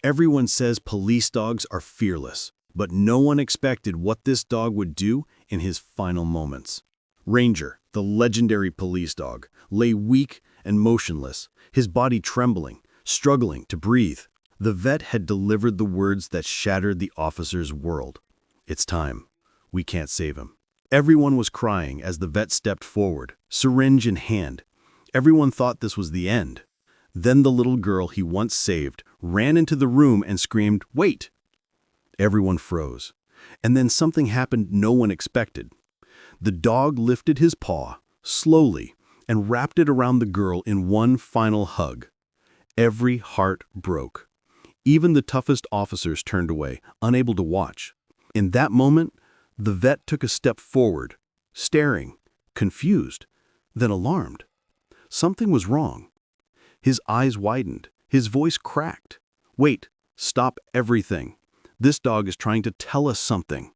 Everyone says police dogs are fearless, but no one expected what this dog would do in his final moments. Ranger, the legendary police dog, lay weak and motionless, his body trembling, struggling to breathe. The vet had delivered the words that shattered the officer's world. "It's time. We can't save him." Everyone was crying as the vet stepped forward, syringe in hand. Everyone thought this was the end. Then the little girl he once saved ran into the room and screamed, "Wait!" Everyone froze. And then something happened no one expected. The dog lifted his paw, slowly, and wrapped it around the girl in one final hug. Every heart broke. Even the toughest officers turned away, unable to watch. In that moment, the vet took a step forward, staring, confused, then alarmed. Something was wrong. His eyes widened, his voice cracked. "Wait, stop everything. This dog is trying to tell us something."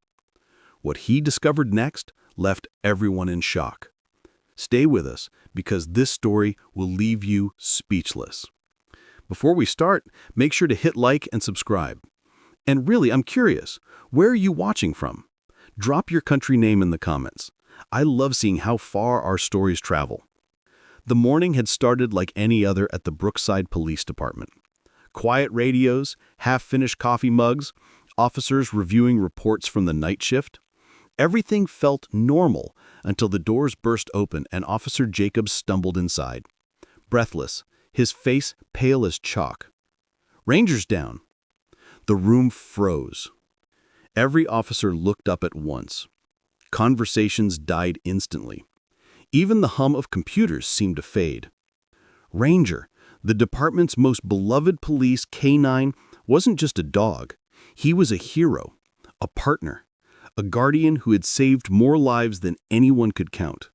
What he discovered next left everyone in shock. Stay with us, because this story will leave you speechless. Before we start, make sure to hit like and subscribe. And really, I'm curious, where are you watching from? Drop your country name in the comments. I love seeing how far our stories travel. The morning had started like any other at the Brookside Police Department. Quiet radios, half-finished coffee mugs, officers reviewing reports from the night shift. Everything felt normal until the doors burst open and Officer Jacobs stumbled inside. Breathless, his face pale as chalk. "Ranger's down." The room froze. Every officer looked up at once. Conversations died instantly. Even the hum of computers seemed to fade. Ranger, the department's most beloved police canine, wasn't just a dog. He was a hero, a partner, a guardian who had saved more lives than anyone could count.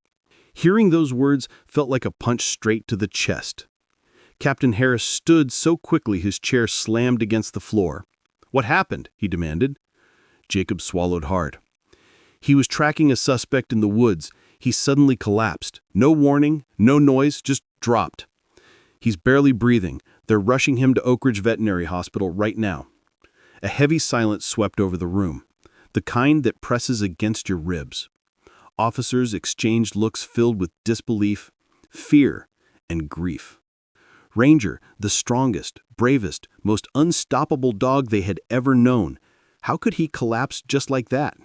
Hearing those words felt like a punch straight to the chest. Captain Harris stood so quickly his chair slammed against the floor. "What happened?" he demanded. Jacob swallowed hard. He was tracking a suspect in the woods. He suddenly collapsed. No warning, no noise, just dropped. "He's barely breathing. They're rushing him to Oak Ridge Veterinary Hospital right now." A heavy silence swept over the room, the kind that presses against your ribs. Officers exchanged looks filled with disbelief, fear, and grief. Ranger, the strongest, bravest, most unstoppable dog they had ever known. How could he collapse just like that?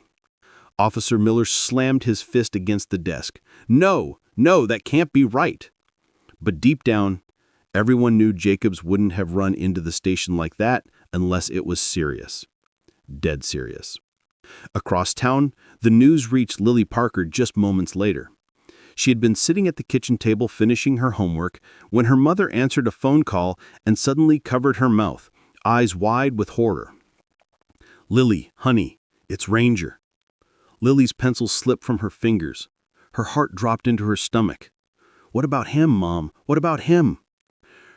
Officer Miller slammed his fist against the desk. No, that can't be right." But deep down, everyone knew Jacobs wouldn't have run into the station like that unless it was serious. Dead serious. Across town, the news reached Lily Parker just moments later. She had been sitting at the kitchen table finishing her homework when her mother answered a phone call and suddenly covered her mouth, eyes wide with horror. "Lily, honey, it's Ranger." Lily's pencil slipped from her fingers. Her heart dropped into her stomach. "What about him, Mom? What about him?"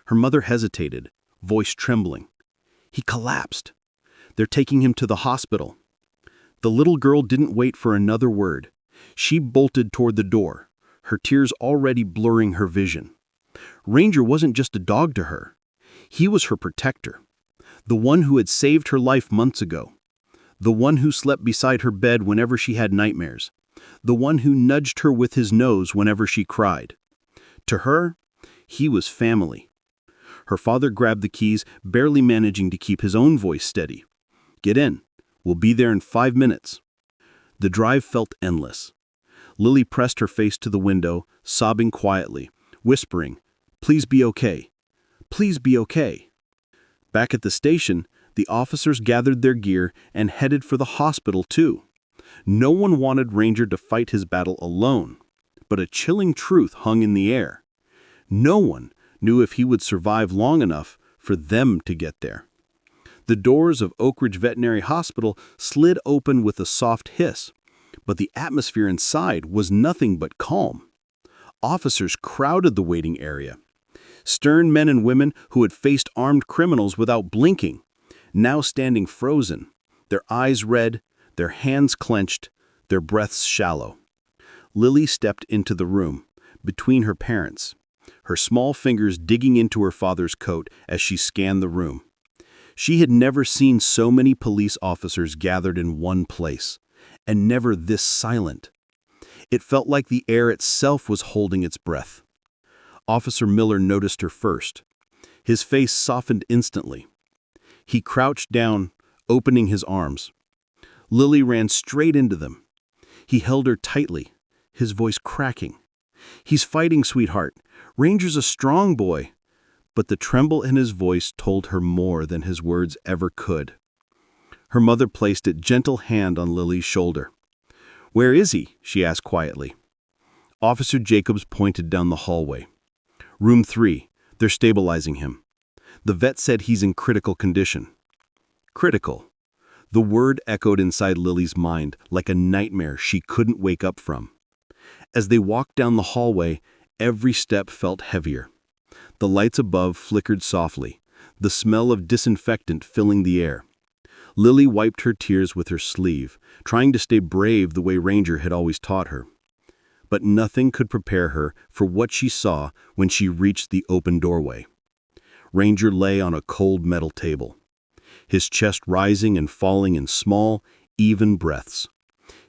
Her mother hesitated, voice trembling. "He collapsed. They're taking him to the hospital." The little girl didn't wait for another word. She bolted toward the door, her tears already blurring her vision. Ranger wasn't just a dog to her. He was her protector, the one who had saved her life months ago, the one who slept beside her bed whenever she had nightmares, the one who nudged her with his nose whenever she cried. To her, he was family. Her father grabbed the keys, barely managing to keep his own voice steady. "Get in. We'll be there in 5 minutes." The drive felt endless. Lily pressed her face to the window, sobbing quietly, whispering, "Please be okay. Please be okay." Back at the station, the officers gathered their gear and headed for the hospital too. No one wanted Ranger to fight his battle alone, but a chilling truth hung in the air. No one knew if he would survive long enough for them to get there. The doors of Oak Ridge Veterinary Hospital slid open with a soft hiss, but the atmosphere inside was nothing but calm. Officers crowded the waiting area. Stern men and women who had faced armed criminals without blinking, now standing frozen, their eyes red, their hands clenched, their breaths shallow. Lily stepped into the room, between her parents, her small fingers digging into her father's coat as she scanned the room. She had never seen so many police officers gathered in one place, and never this silent. It felt like the air itself was holding its breath. Officer Miller noticed her first. His face softened instantly. He crouched down, opening his arms. Lily ran straight into them. He held her tightly, his voice cracking. "He's fighting, sweetheart. Ranger's a strong boy." But the tremble in his voice told her more than his words ever could. Her mother placed a gentle hand on Lily's shoulder. "Where is he?" she asked quietly. Officer Jacobs pointed down the hallway. "Room 3. They're stabilizing him. The vet said he's in critical condition." Critical. The word echoed inside Lily's mind like a nightmare she couldn't wake up from. As they walked down the hallway, every step felt heavier. The lights above flickered softly, the smell of disinfectant filling the air. Lily wiped her tears with her sleeve, trying to stay brave the way Ranger had always taught her. But nothing could prepare her for what she saw when she reached the open doorway. Ranger lay on a cold metal table, his chest rising and falling in small, even breaths.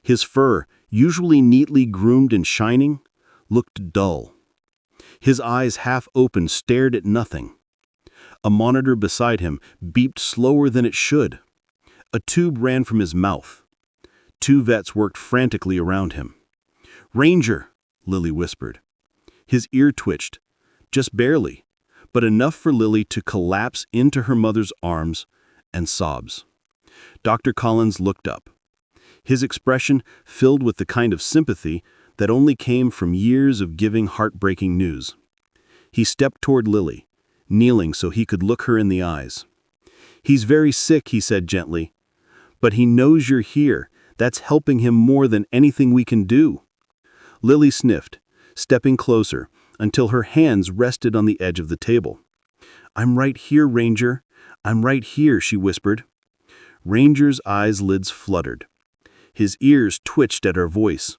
His fur, usually neatly groomed and shining, looked dull. His eyes, half open, stared at nothing. A monitor beside him beeped slower than it should. A tube ran from his mouth. 2 vets worked frantically around him. "Ranger," Lily whispered. His ear twitched, just barely, but enough for Lily to collapse into her mother's arms and sobs. Dr. Collins looked up, his expression filled with the kind of sympathy that only came from years of giving heartbreaking news. He stepped toward Lily, kneeling so he could look her in the eyes. "He's very sick," he said gently, "but he knows you're here. That's helping him more than anything we can do." Lily sniffed, stepping closer until her hands rested on the edge of the table. "I'm right here, Ranger. I'm right here," she whispered. Ranger's eyelids fluttered. His ears twitched at her voice.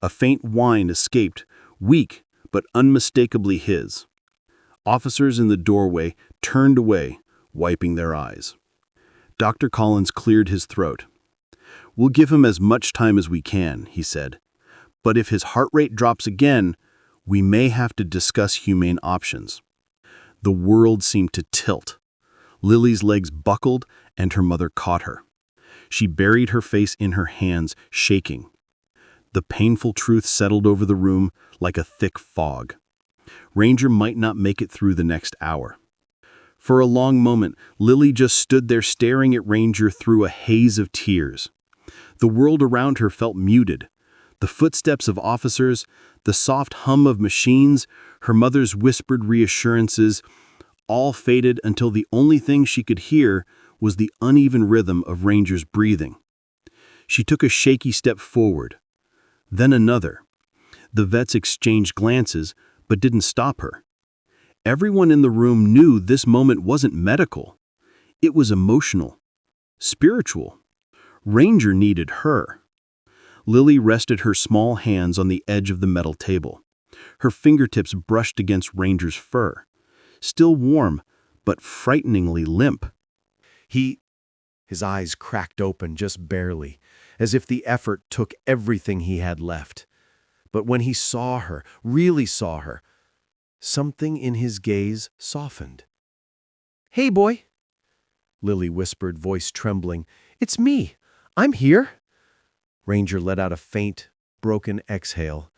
A faint whine escaped, weak but unmistakably his. Officers in the doorway turned away, wiping their eyes. Dr. Collins cleared his throat. "We'll give him as much time as we can," he said. "But if his heart rate drops again, we may have to discuss humane options." The world seemed to tilt. Lily's legs buckled, and her mother caught her. She buried her face in her hands, shaking. The painful truth settled over the room like a thick fog. Ranger might not make it through the next hour. For a long moment, Lily just stood there staring at Ranger through a haze of tears. The world around her felt muted. The footsteps of officers, the soft hum of machines, her mother's whispered reassurances, all faded until the only thing she could hear was the uneven rhythm of Ranger's breathing. She took a shaky step forward, then another. The vets exchanged glances, but didn't stop her. Everyone in the room knew this moment wasn't medical. It was emotional, spiritual. Ranger needed her. Lily rested her small hands on the edge of the metal table. Her fingertips brushed against Ranger's fur, still warm, but frighteningly limp. His eyes cracked open just barely, as if the effort took everything he had left. But when he saw her, really saw her, something in his gaze softened. "Hey, boy," Lily whispered, voice trembling. "It's me. I'm here." Ranger let out a faint, broken exhale.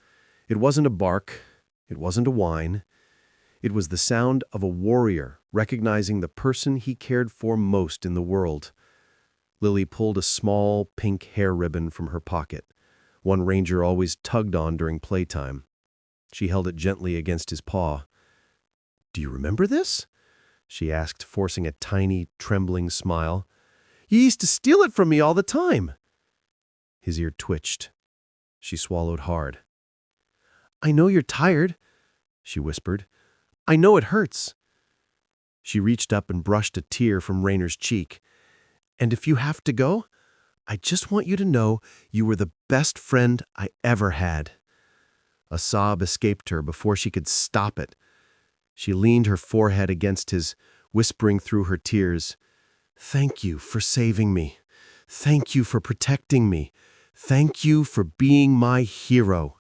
It wasn't a bark. It wasn't a whine. It was the sound of a warrior recognizing the person he cared for most in the world. Lily pulled a small, pink hair ribbon from her pocket, one Ranger always tugged on during playtime. She held it gently against his paw. "Do you remember this?" she asked, forcing a tiny, trembling smile. "You used to steal it from me all the time." His ear twitched. She swallowed hard. "I know you're tired," she whispered. "I know it hurts." She reached up and brushed a tear from Rainer's cheek. "And if you have to go, I just want you to know you were the best friend I ever had." A sob escaped her before she could stop it. She leaned her forehead against his, whispering through her tears, Thank you for saving me. Thank you for protecting me. Thank you for being my hero."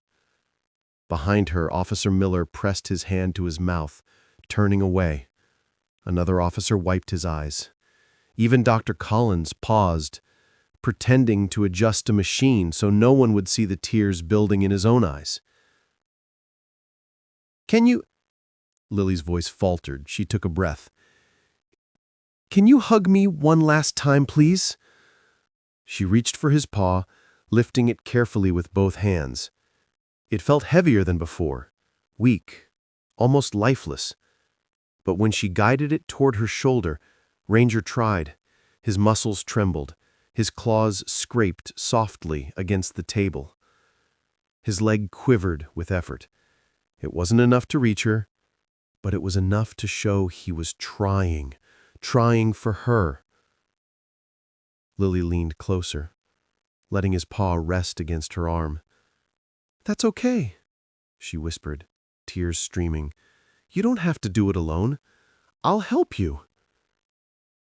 Behind her, Officer Miller pressed his hand to his mouth, turning away. Another officer wiped his eyes. Even Dr. Collins paused, pretending to adjust a machine so no one would see the tears building in his own eyes. "Can you—" Lily's voice faltered. She took a breath. "Can you hug me one last time, please?" She reached for his paw, lifting it carefully with both hands. It felt heavier than before, weak, almost lifeless. But when she guided it toward her shoulder, Ranger tried. His muscles trembled. His claws scraped softly against the table. His leg quivered with effort. It wasn't enough to reach her, but it was enough to show he was trying for her. Lily leaned closer, letting his paw rest against her arm. "That's okay," she whispered, tears streaming. "You don't have to do it alone. I'll help you."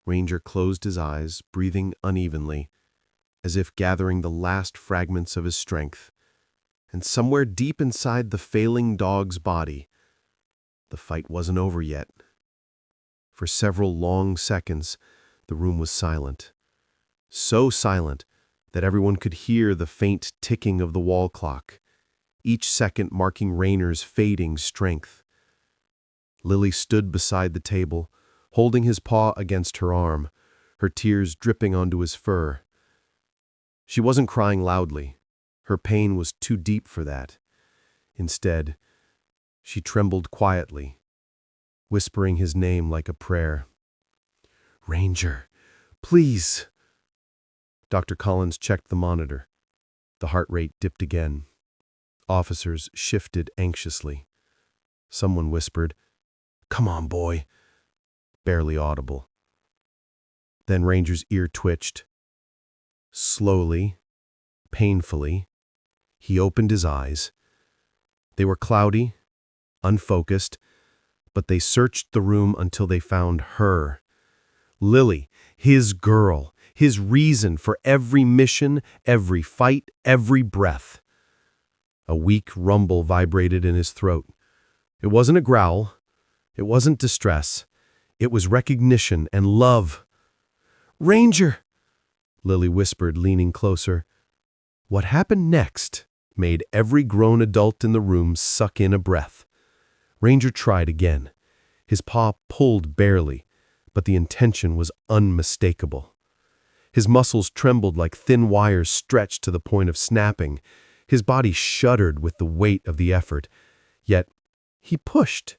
Ranger closed his eyes, breathing unevenly, as if gathering the last fragments of his strength. And somewhere deep inside the failing dog's body, the fight wasn't over yet. For several long seconds, the room was silent. So silent that everyone could hear the faint ticking of the wall clock, each second marking Rainer's fading strength. Lily stood beside the table, holding his paw against her arm, her tears dripping onto his fur. She wasn't crying loudly. Her pain was too deep for that. Instead, she trembled quietly, whispering his name like a prayer. "Ranger, please." Dr. Collins checked the monitor. The heart rate dipped again. Officers shifted anxiously. Someone whispered, "Come on, boy." Barely audible. Then Ranger's ear twitched. Slowly, painfully, he opened his eyes. They were cloudy, unfocused, but they searched the room until they found her. Lily, his girl, his reason for every mission, every fight, every breath. A weak rumble vibrated in his throat. It wasn't a growl. It wasn't distress. It was recognition and love. "Ranger," Lily whispered, leaning closer. What happened next made every grown adult in the room suck in a breath. Ranger tried again. His paw pulled barely, but the intention was unmistakable. His muscles trembled like thin wires stretched to the point of snapping. His body shuddered with the weight of the effort. Yet he pushed.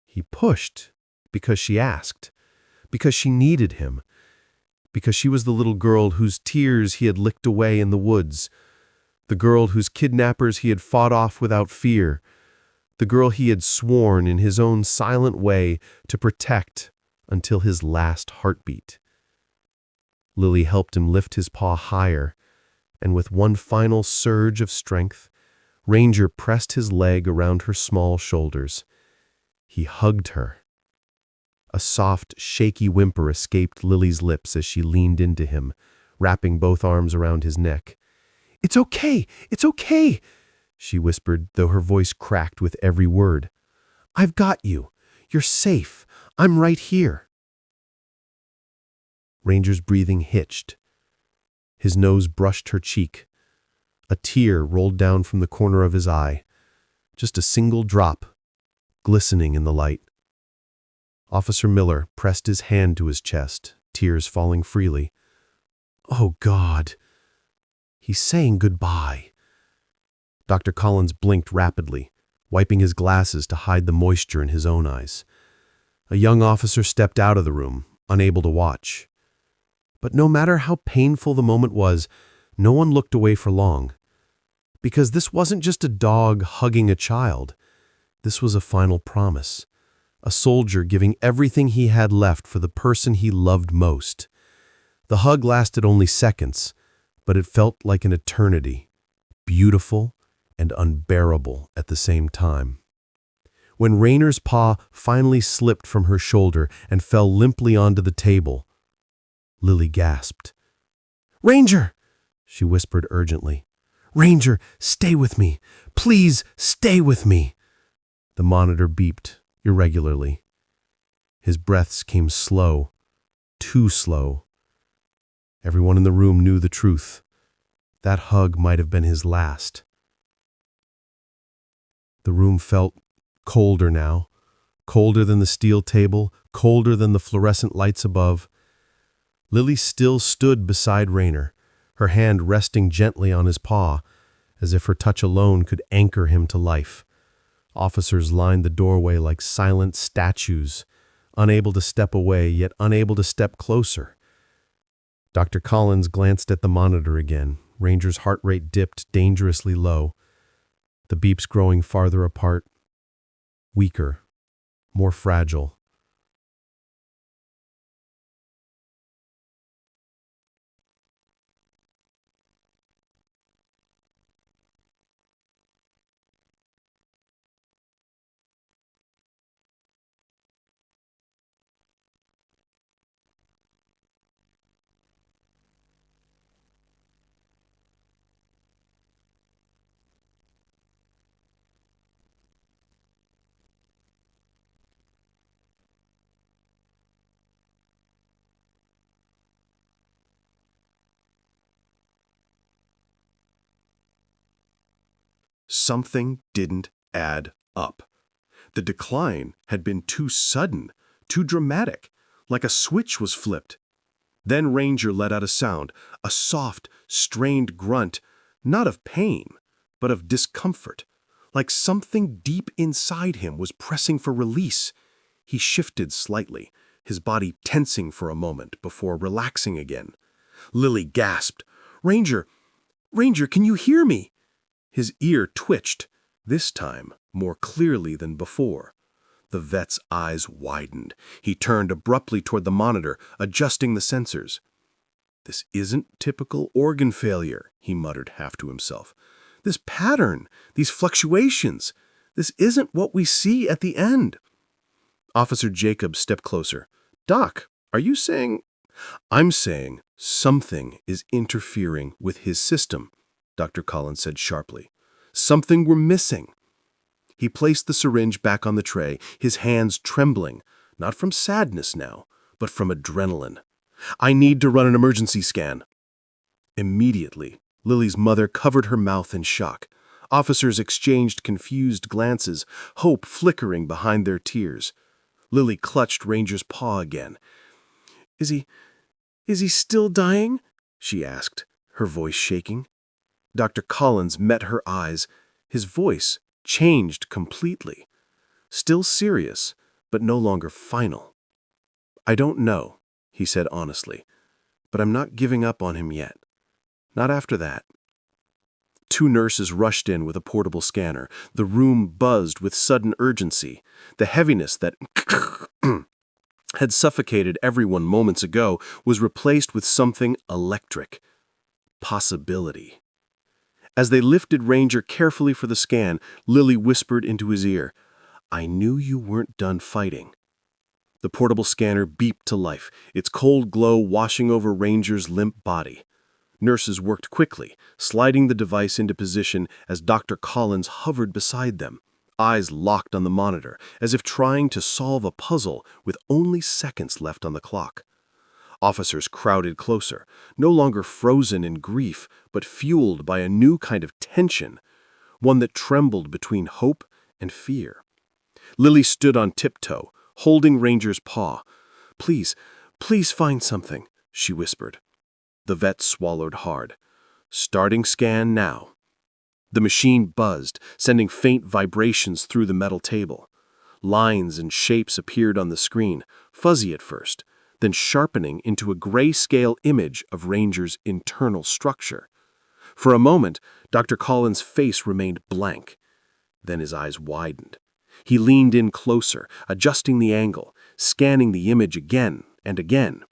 He pushed because she asked, because she needed him, because she was the little girl whose tears he had licked away in the woods, the girl whose kidnappers he had fought off without fear, the girl he had sworn in his own silent way to protect until his last heartbeat. Lily helped him lift his paw higher, and with one final surge of strength, Ranger pressed his leg around her small shoulders. He hugged her. A soft, shaky whimper escaped Lily's lips as she leaned into him, wrapping both arms around his neck. It's okay, she whispered, though her voice cracked with every word. "I've got you. You're safe. I'm right here." Ranger's breathing hitched. His nose brushed her cheek. A tear rolled down from the corner of his eye. Just a single drop, glistening in the light. Officer Miller pressed his hand to his chest, tears falling freely. "Oh, God. He's saying goodbye." Dr. Collins blinked rapidly, wiping his glasses to hide the moisture in his own eyes. A young officer stepped out of the room, unable to watch. But no matter how painful the moment was, no one looked away for long. Because this wasn't just a dog hugging a child. This was a final promise. A soldier giving everything he had left for the person he loved most. The hug lasted only seconds, but it felt like an eternity, beautiful and unbearable at the same time. When Rainer's paw finally slipped from her shoulder and fell limply onto the table, Lily gasped. "Ranger!" she whispered urgently. "Ranger, stay with me. Please stay with me." The monitor beeped irregularly. His breaths came slow, too slow. Everyone in the room knew the truth. That hug might have been his last. The room felt colder now, colder than the steel table, colder than the fluorescent lights above. Lily still stood beside Raynor, her hand resting gently on his paw, as if her touch alone could anchor him to life. Officers lined the doorway like silent statues, unable to step away, yet unable to step closer. Dr. Collins glanced at the monitor again. Ranger's heart rate dipped dangerously low, the beeps growing farther apart, weaker, more fragile. Something didn't add up. The decline had been too sudden, too dramatic, like a switch was flipped. Then Ranger let out a sound, a soft, strained grunt, not of pain, but of discomfort, like something deep inside him was pressing for release. He shifted slightly, his body tensing for a moment before relaxing again. Lily gasped, "Ranger! Ranger, can you hear me?" His ear twitched, this time more clearly than before. The vet's eyes widened. He turned abruptly toward the monitor, adjusting the sensors. "This isn't typical organ failure," he muttered half to himself. "This pattern, these fluctuations, this isn't what we see at the end." Officer Jacobs stepped closer. "Doc, are you saying—" "I'm saying something is interfering with his system," Dr. Collins said sharply. "Something we're missing." He placed the syringe back on the tray, his hands trembling, not from sadness now, but from adrenaline. "I need to run an emergency scan." Immediately, Lily's mother covered her mouth in shock. Officers exchanged confused glances, hope flickering behind their tears. Lily clutched Ranger's paw again. Is he still dying?" she asked, her voice shaking. Dr. Collins met her eyes. His voice changed completely. Still serious, but no longer final. "I don't know," he said honestly, "but I'm not giving up on him yet. Not after that." Two nurses rushed in with a portable scanner. The room buzzed with sudden urgency. The heaviness that had suffocated everyone moments ago was replaced with something electric. Possibility. As they lifted Ranger carefully for the scan, Lily whispered into his ear, "I knew you weren't done fighting." The portable scanner beeped to life, its cold glow washing over Ranger's limp body. Nurses worked quickly, sliding the device into position as Dr. Collins hovered beside them, eyes locked on the monitor, as if trying to solve a puzzle with only seconds left on the clock. Officers crowded closer, no longer frozen in grief, but fueled by a new kind of tension, one that trembled between hope and fear. Lily stood on tiptoe, holding Ranger's paw. Please find something," she whispered. The vet swallowed hard. "Starting scan now." The machine buzzed, sending faint vibrations through the metal table. Lines and shapes appeared on the screen, fuzzy at first, then sharpening into a grayscale image of Ranger's internal structure. For a moment, Dr. Collins' face remained blank. Then his eyes widened. He leaned in closer, adjusting the angle, scanning the image again and again.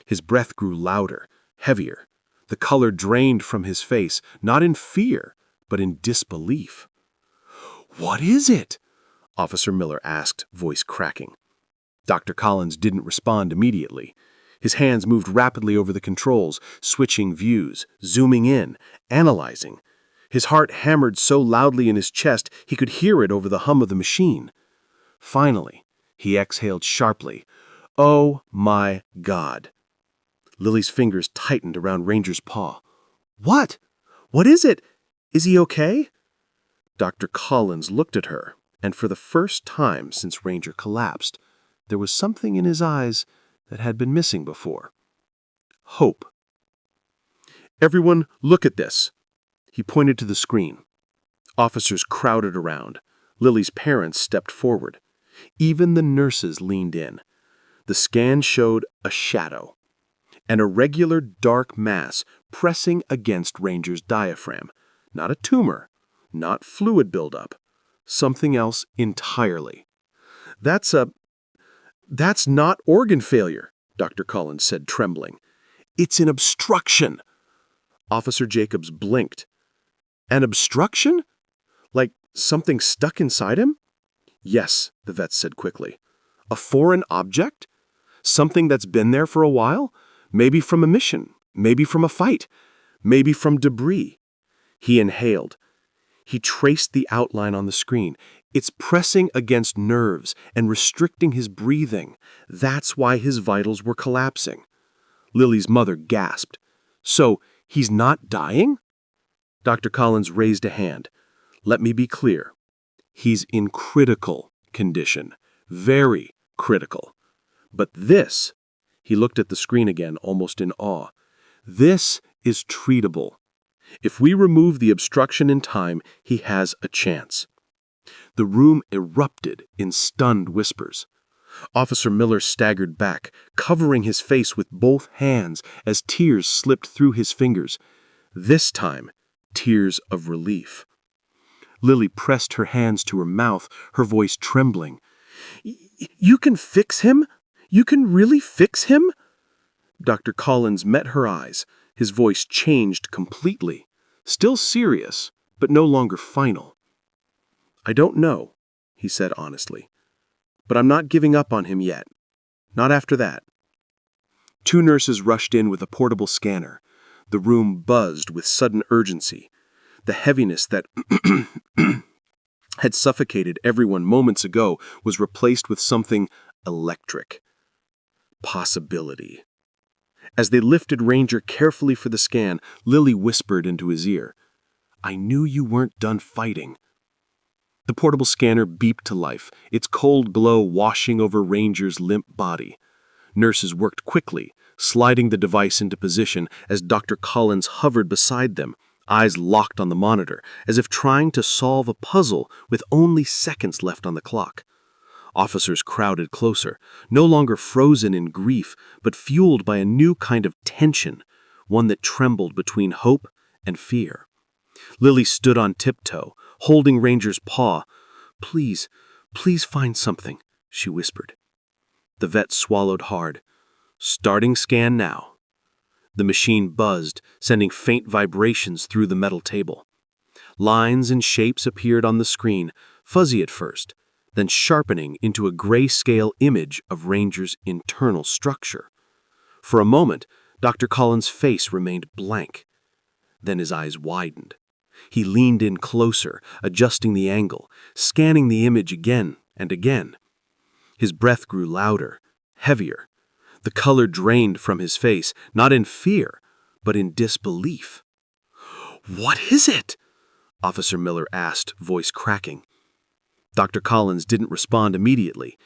His breath grew louder, heavier. The color drained from his face, not in fear, but in disbelief. "What is it?" Officer Miller asked, voice cracking. Dr. Collins didn't respond immediately. His hands moved rapidly over the controls, switching views, zooming in, analyzing. His heart hammered so loudly in his chest he could hear it over the hum of the machine. Finally, he exhaled sharply. "Oh my God." Lily's fingers tightened around Ranger's paw. "What? What is it? Is he okay?" Dr. Collins looked at her, and for the first time since Ranger collapsed, there was something in his eyes that had been missing before. Hope. "Everyone, look at this." He pointed to the screen. Officers crowded around. Lily's parents stepped forward. Even the nurses leaned in. The scan showed a shadow, an irregular dark mass pressing against Ranger's diaphragm. Not a tumor, not fluid buildup, something else entirely. That's not organ failure," Dr. Collins said, trembling. "It's an obstruction." Officer Jacobs blinked. "An obstruction? Like something stuck inside him?" "Yes," the vet said quickly. "A foreign object? Something that's been there for a while? Maybe from a mission, maybe from a fight, maybe from debris." He inhaled. He traced the outline on the screen. "It's pressing against nerves and restricting his breathing. That's why his vitals were collapsing." Lily's mother gasped. "So, he's not dying?" Dr. Collins raised a hand. "Let me be clear. He's in critical condition. Very critical. But this," he looked at the screen again, almost in awe, "this is treatable. If we remove the obstruction in time, he has a chance." The room erupted in stunned whispers. Officer Miller staggered back, covering his face with both hands as tears slipped through his fingers. This time, tears of relief. Lily pressed her hands to her mouth, her voice trembling. You can fix him? You can really fix him?" Dr. Collins met her eyes. His voice changed completely. Still serious, but no longer final. "I don't know," he said honestly. "But I'm not giving up on him yet. Not after that." Two nurses rushed in with a portable scanner. The room buzzed with sudden urgency. The heaviness that had suffocated everyone moments ago was replaced with something electric. Possibility. As they lifted Ranger carefully for the scan, Lily whispered into his ear, "I knew you weren't done fighting." The portable scanner beeped to life, its cold glow washing over Ranger's limp body. Nurses worked quickly, sliding the device into position as Dr. Collins hovered beside them, eyes locked on the monitor, as if trying to solve a puzzle with only seconds left on the clock. Officers crowded closer, no longer frozen in grief, but fueled by a new kind of tension, one that trembled between hope and fear. Lily stood on tiptoe, holding Ranger's paw. Please find something," she whispered. The vet swallowed hard. "Starting scan now." The machine buzzed, sending faint vibrations through the metal table. Lines and shapes appeared on the screen, fuzzy at first, then sharpening into a grayscale image of Ranger's internal structure. For a moment, Dr. Collins' face remained blank. Then his eyes widened. He leaned in closer, adjusting the angle, scanning the image again and again. His breath grew louder, heavier. The color drained from his face, not in fear, but in disbelief. "What is it?" Officer Miller asked, voice cracking. Dr. Collins didn't respond immediately.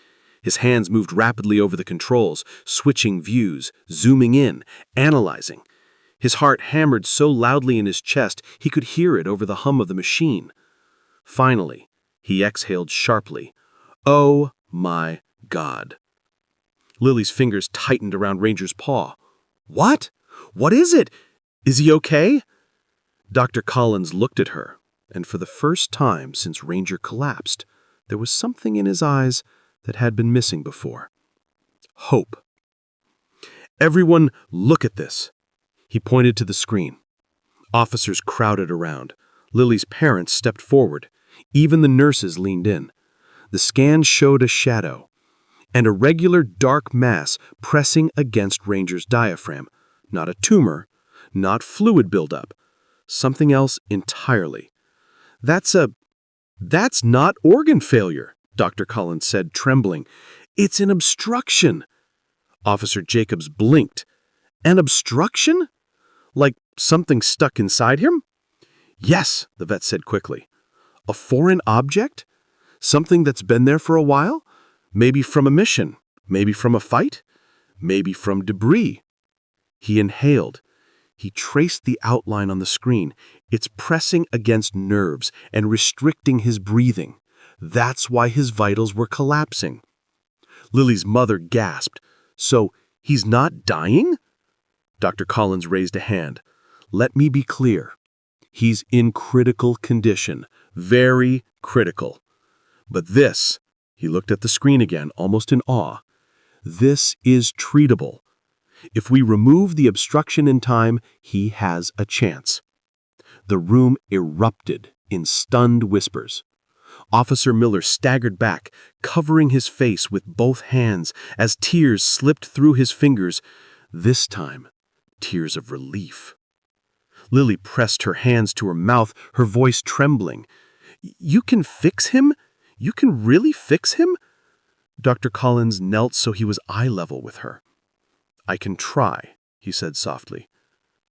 His hands moved rapidly over the controls, switching views, zooming in, analyzing. His heart hammered so loudly in his chest he could hear it over the hum of the machine. Finally, he exhaled sharply. "Oh my God." Lily's fingers tightened around Ranger's paw. "What? What is it? Is he okay?" Dr. Collins looked at her, and for the first time since Ranger collapsed, there was something in his eyes that had been missing before. Hope. "Everyone, look at this." He pointed to the screen. Officers crowded around. Lily's parents stepped forward. Even the nurses leaned in. The scan showed a shadow, and a regular dark mass pressing against Ranger's diaphragm. Not a tumor, not fluid buildup, something else entirely. That's not organ failure, Dr. Collins said, trembling. It's an obstruction. Officer Jacobs blinked. An obstruction? Like something stuck inside him? Yes, the vet said quickly. A foreign object? Something that's been there for a while? Maybe from a mission, maybe from a fight, maybe from debris. He inhaled. He traced the outline on the screen. It's pressing against nerves and restricting his breathing. That's why his vitals were collapsing. Lily's mother gasped. So, he's not dying? Dr. Collins raised a hand. Let me be clear. He's in critical condition. Very critical. But this, he looked at the screen again, almost in awe. This is treatable. If we remove the obstruction in time, he has a chance. The room erupted in stunned whispers. Officer Miller staggered back, covering his face with both hands as tears slipped through his fingers. This time, tears of relief. Lily pressed her hands to her mouth, her voice trembling. You can fix him? You can really fix him? Dr. Collins knelt so he was eye level with her. I can try, he said softly.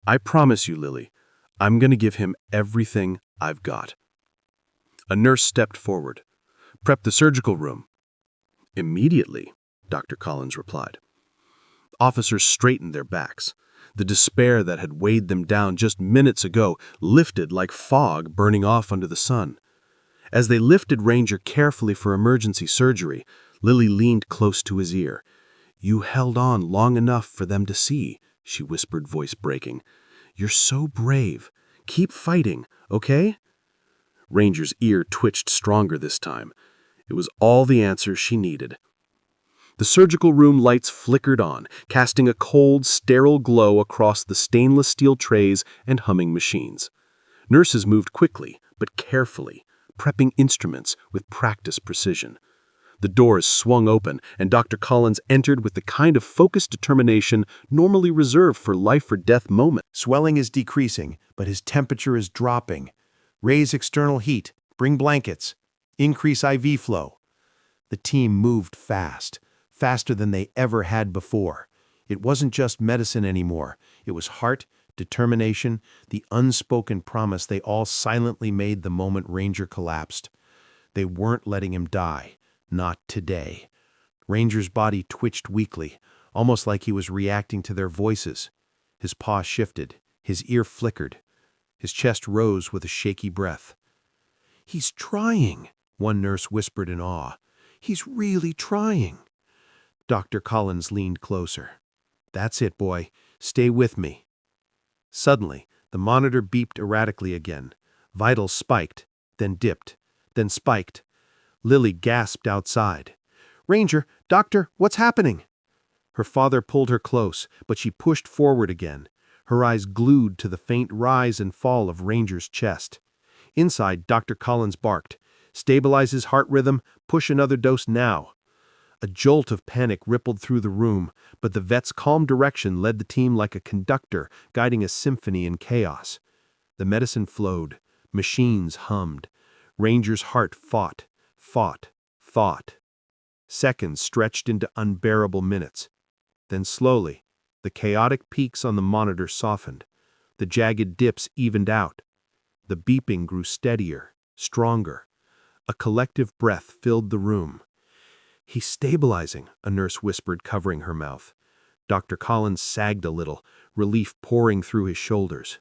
I promise you, Lily, I'm going to give him everything I've got. A nurse stepped forward. Prep the surgical room. Immediately, Dr. Collins replied. Officers straightened their backs. The despair that had weighed them down just minutes ago lifted like fog burning off under the sun. As they lifted Ranger carefully for emergency surgery, Lily leaned close to his ear. You held on long enough for them to see, she whispered, voice breaking. You're so brave. Keep fighting, okay? Ranger's ear twitched stronger this time. It was all the answer she needed. The surgical room lights flickered on, casting a cold, sterile glow across the stainless steel trays and humming machines. Nurses moved quickly, but carefully, prepping instruments with practiced precision. The doors swung open, and Dr. Collins entered with the kind of focused determination normally reserved for life-or-death moments. Swelling is decreasing, but his temperature is dropping. Raise external heat. Bring blankets. Increase IV flow. The team moved fast, faster than they ever had before. It wasn't just medicine anymore. It was heart, determination, the unspoken promise they all silently made the moment Ranger collapsed. They weren't letting him die. Not today. Ranger's body twitched weakly, almost like he was reacting to their voices. His paw shifted. His ear flickered. His chest rose with a shaky breath. He's trying, one nurse whispered in awe. He's really trying. Dr. Collins leaned closer. That's it, boy. Stay with me. Suddenly, the monitor beeped erratically again. Vitals spiked, then dipped, then spiked. Lily gasped outside. Ranger, doctor, what's happening? Her father pulled her close, but she pushed forward again, her eyes glued to the faint rise and fall of Ranger's chest. Inside, Dr. Collins barked. Stabilize his heart rhythm, push another dose now. A jolt of panic rippled through the room, but the vet's calm direction led the team like a conductor guiding a symphony in chaos. The medicine flowed. Machines hummed. Ranger's heart fought. Seconds stretched into unbearable minutes. Then slowly, the chaotic peaks on the monitor softened. The jagged dips evened out. The beeping grew steadier, stronger. A collective breath filled the room. He's stabilizing, a nurse whispered, covering her mouth. Dr. Collins sagged a little, relief pouring through his shoulders.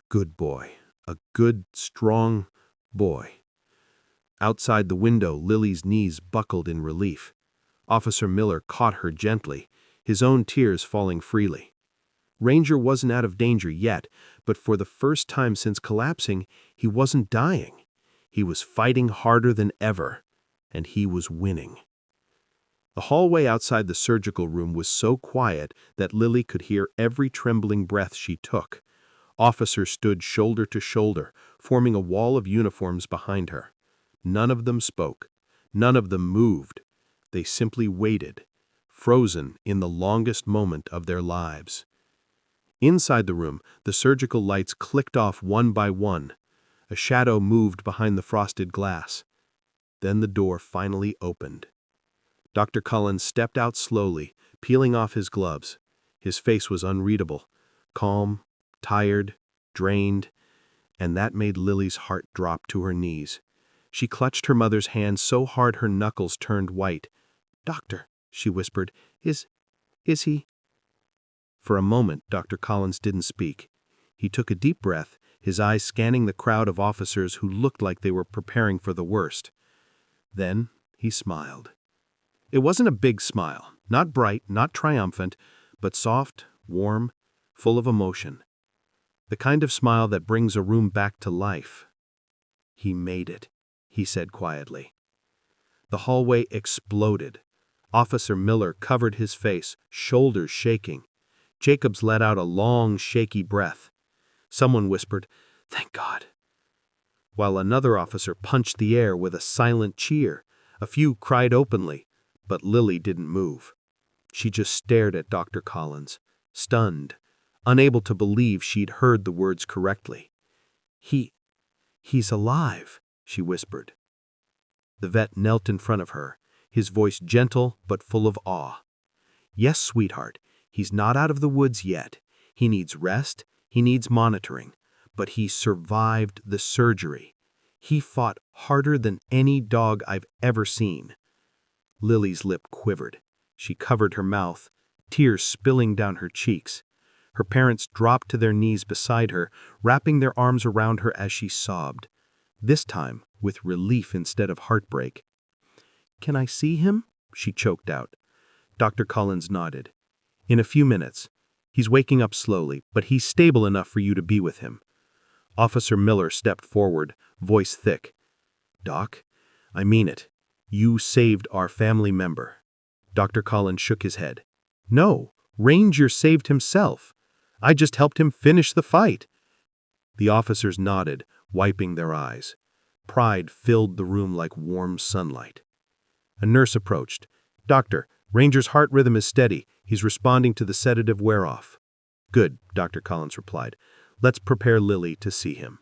Good boy. A good, strong boy. Outside the window, Lily's knees buckled in relief. Officer Miller caught her gently, his own tears falling freely. Ranger wasn't out of danger yet, but for the first time since collapsing, he wasn't dying. He was fighting harder than ever, and he was winning. The hallway outside the surgical room was so quiet that Lily could hear every trembling breath she took. Officers stood shoulder to shoulder, forming a wall of uniforms behind her. None of them spoke. None of them moved. They simply waited, frozen in the longest moment of their lives. Inside the room, the surgical lights clicked off one by one. A shadow moved behind the frosted glass. Then the door finally opened. Dr. Collins stepped out slowly, peeling off his gloves. His face was unreadable, calm, tired, drained, and that made Lily's heart drop to her knees. She clutched her mother's hand so hard her knuckles turned white. "Doctor," she whispered, is he?" For a moment, Dr. Collins didn't speak. He took a deep breath, his eyes scanning the crowd of officers who looked like they were preparing for the worst. Then he smiled. It wasn't a big smile, not bright, not triumphant, but soft, warm, full of emotion. The kind of smile that brings a room back to life. "He made it," he said quietly. The hallway exploded. Officer Miller covered his face, shoulders shaking. Jacobs let out a long, shaky breath. Someone whispered, "Thank God," while another officer punched the air with a silent cheer. A few cried openly, but Lily didn't move. She just stared at Dr. Collins, stunned, unable to believe she'd heard the words correctly. He's alive," she whispered. The vet knelt in front of her, his voice gentle but full of awe. "Yes, sweetheart, he's not out of the woods yet. He needs rest, he needs monitoring, but he survived the surgery. He fought harder than any dog I've ever seen." Lily's lip quivered. She covered her mouth, tears spilling down her cheeks. Her parents dropped to their knees beside her, wrapping their arms around her as she sobbed, this time with relief instead of heartbreak. "Can I see him?" she choked out. Dr. Collins nodded. "In a few minutes. He's waking up slowly, but he's stable enough for you to be with him." Officer Miller stepped forward, voice thick. "Doc, I mean it. You saved our family member." Dr. Collins shook his head. "No, Ranger saved himself. I just helped him finish the fight." The officers nodded, wiping their eyes. Pride filled the room like warm sunlight. A nurse approached. "Doctor, Ranger's heart rhythm is steady. He's responding to the sedative wear-off." "Good," Dr. Collins replied. "Let's prepare Lily to see him."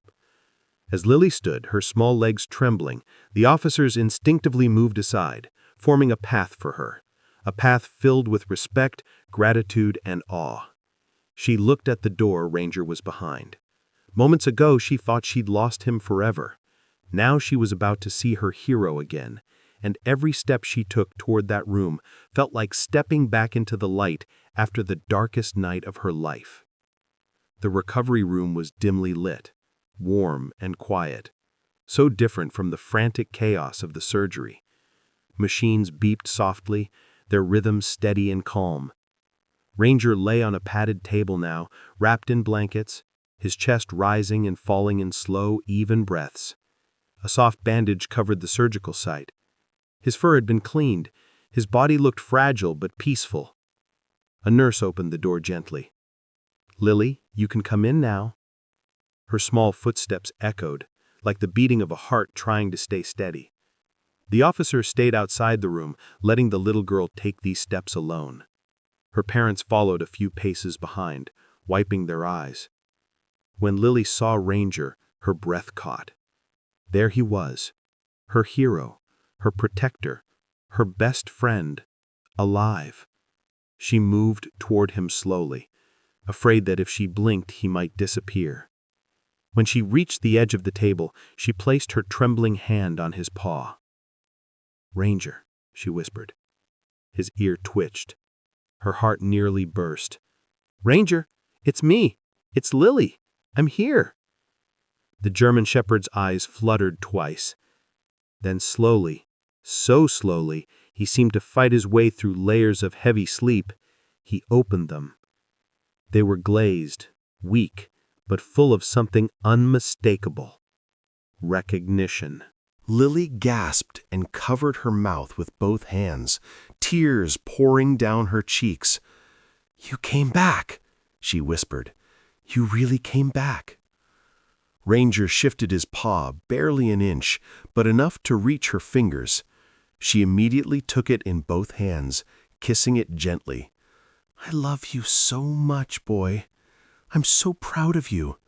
As Lily stood, her small legs trembling, the officers instinctively moved aside, forming a path for her, a path filled with respect, gratitude, and awe. She looked at the door Ranger was behind. Moments ago, she thought she'd lost him forever. Now she was about to see her hero again, and every step she took toward that room felt like stepping back into the light after the darkest night of her life. The recovery room was dimly lit, warm and quiet, so different from the frantic chaos of the surgery. Machines beeped softly, their rhythm steady and calm. Ranger lay on a padded table now, wrapped in blankets, his chest rising and falling in slow, even breaths. A soft bandage covered the surgical site. His fur had been cleaned. His body looked fragile but peaceful. A nurse opened the door gently. "Lily, you can come in now." Her small footsteps echoed, like the beating of a heart trying to stay steady. The officer stayed outside the room, letting the little girl take these steps alone. Her parents followed a few paces behind, wiping their eyes. When Lily saw Ranger, her breath caught. There he was, her hero, her protector, her best friend, alive. She moved toward him slowly, afraid that if she blinked he might disappear. When she reached the edge of the table, she placed her trembling hand on his paw. "Ranger," she whispered. His ear twitched. Her heart nearly burst. "Ranger, it's me. It's Lily. I'm here." The German shepherd's eyes fluttered twice. Then slowly, so slowly, he seemed to fight his way through layers of heavy sleep. He opened them. They were glazed, weak, but full of something unmistakable. Recognition. Lily gasped and covered her mouth with both hands, tears pouring down her cheeks. "You came back," she whispered. "You really came back." Ranger shifted his paw barely an inch, but enough to reach her fingers. She immediately took it in both hands, kissing it gently. "I love you so much, boy. I'm so proud of you."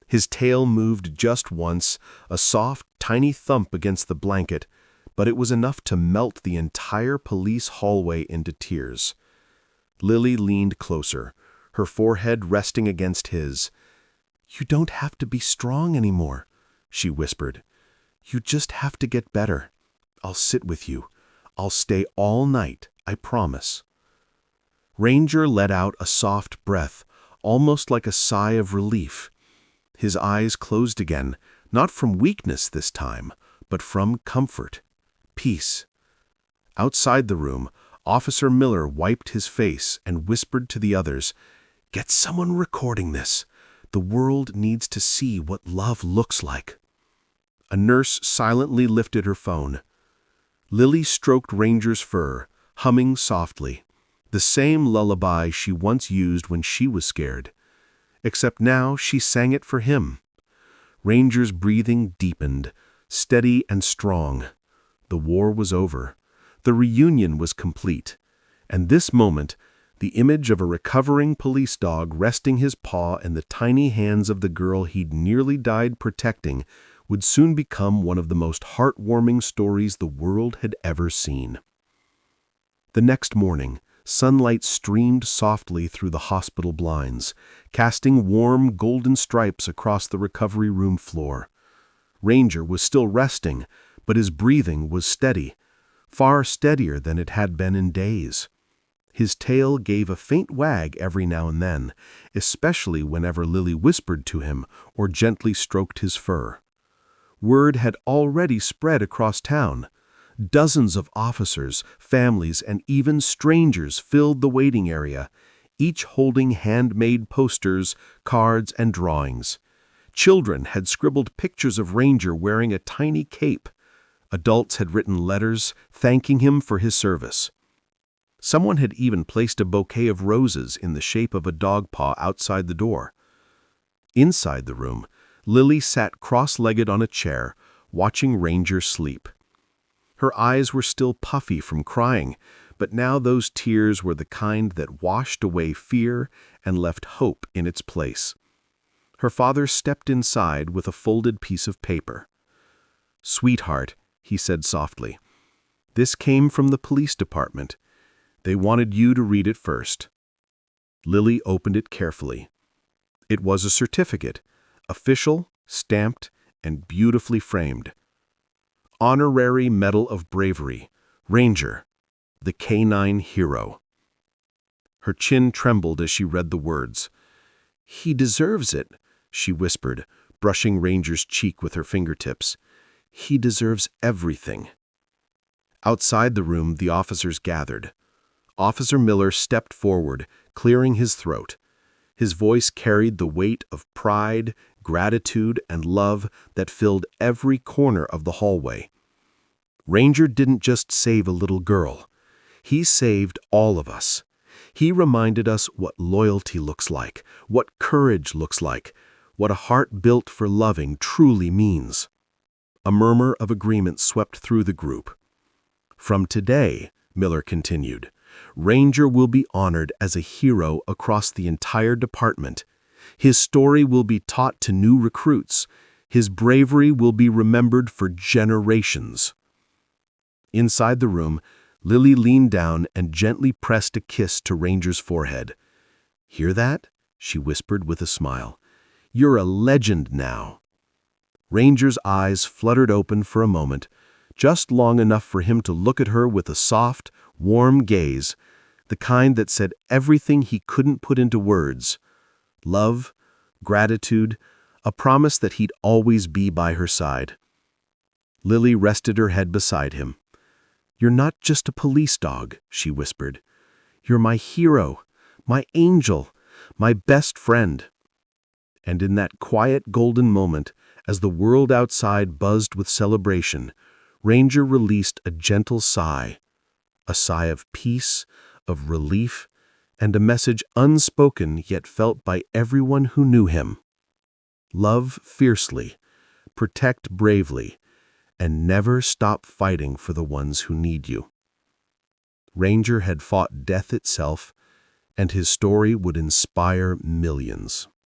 His tail moved just once, a soft, tiny thump against the blanket, but it was enough to melt the entire police hallway into tears. Lily leaned closer, her forehead resting against his. "You don't have to be strong anymore," she whispered. "You just have to get better. I'll sit with you. I'll stay all night, I promise." Ranger let out a soft breath, almost like a sigh of relief. His eyes closed again, not from weakness this time, but from comfort, peace. Outside the room, Officer Miller wiped his face and whispered to the others, "Get someone recording this. The world needs to see what love looks like." A nurse silently lifted her phone. Lily stroked Ranger's fur, humming softly, the same lullaby she once used when she was scared. Except now she sang it for him. Ranger's breathing deepened, steady and strong. The war was over. The reunion was complete. And this moment, the image of a recovering police dog resting his paw in the tiny hands of the girl he'd nearly died protecting would soon become one of the most heartwarming stories the world had ever seen. The next morning, sunlight streamed softly through the hospital blinds, casting warm golden stripes across the recovery room floor. Ranger was still resting, but his breathing was steady, far steadier than it had been in days. His tail gave a faint wag every now and then, especially whenever Lily whispered to him or gently stroked his fur. Word had already spread across town. Dozens of officers, families, and even strangers filled the waiting area, each holding handmade posters, cards, and drawings. Children had scribbled pictures of Ranger wearing a tiny cape. Adults had written letters thanking him for his service. Someone had even placed a bouquet of roses in the shape of a dog paw outside the door. Inside the room, Lily sat cross-legged on a chair, watching Ranger sleep. Her eyes were still puffy from crying, but now those tears were the kind that washed away fear and left hope in its place. Her father stepped inside with a folded piece of paper. "Sweetheart," he said softly, "this came from the police department. They wanted you to read it first." Lily opened it carefully. It was a certificate, official, stamped, and beautifully framed. Honorary Medal of Bravery, Ranger, the Canine Hero. Her chin trembled as she read the words. "He deserves it," she whispered, brushing Ranger's cheek with her fingertips. "He deserves everything." Outside the room, the officers gathered. Officer Miller stepped forward, clearing his throat. His voice carried the weight of pride, gratitude, and love that filled every corner of the hallway. Ranger didn't just save a little girl. He saved all of us. He reminded us what loyalty looks like, what courage looks like, what a heart built for loving truly means. A murmur of agreement swept through the group. "From today," Miller continued, "Ranger will be honored as a hero across the entire department. His story will be taught to new recruits. His bravery will be remembered for generations." Inside the room, Lily leaned down and gently pressed a kiss to Ranger's forehead. "Hear that?" she whispered with a smile. "You're a legend now." Ranger's eyes fluttered open for a moment, just long enough for him to look at her with a soft, warm gaze, the kind that said everything he couldn't put into words. Love, gratitude, a promise that he'd always be by her side. Lily rested her head beside him. "You're not just a police dog," she whispered. "You're my hero, my angel, my best friend." And in that quiet golden moment, as the world outside buzzed with celebration, Ranger released a gentle sigh, a sigh of peace, of relief, and a message unspoken yet felt by everyone who knew him. Love fiercely, protect bravely, and never stop fighting for the ones who need you. Ranger had fought death itself, and his story would inspire millions.